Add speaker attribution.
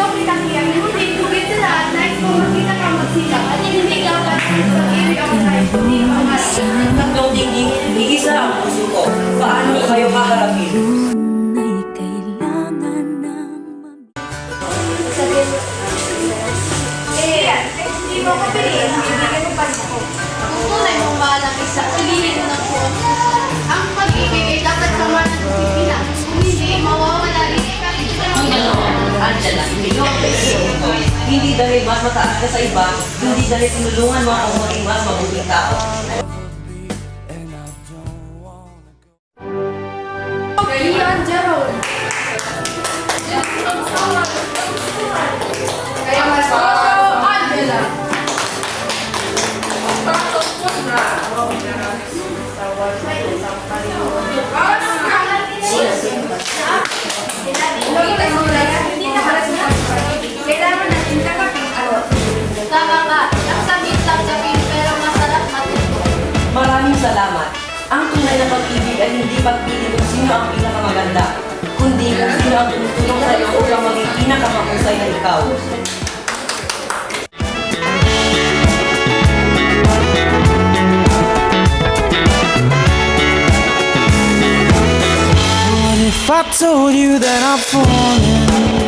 Speaker 1: sobrang kaya hindi tugit sila at nice mo makita ka magsilang at hindi ka pag-ibig ako tayo hindi ka mag-asin.
Speaker 2: Tatlong tingin, iisa ang puso ko. Paano ko kayo kaharapin?
Speaker 1: Hindi mo ko piliin, hindi ka mo. Kung tunay mong balang isa, piliin mo na po. Ang pag-ibig ay dapat sama ng pipila. Kung hindi, mawawala rin.
Speaker 2: Ang ganoon, Angela, hindi dahil mas mataas ka sa iba, hindi dahil tinulungan mo ako maging mas mabuting tao.
Speaker 1: Leon Jerome. Kaya mas Angela. Kailangan natin kakaping ano. Tama ka. Ang sabit lang sabihin pero masarap matuto.
Speaker 2: Maraming salamat. Ang tunay na pag-ibig ay hindi pagpili kung sino ang pinakamaganda, kundi kung sino ang tumutulong sa iyo upang maging pinakamahusay na ikaw.
Speaker 3: What if I told you that I'm falling?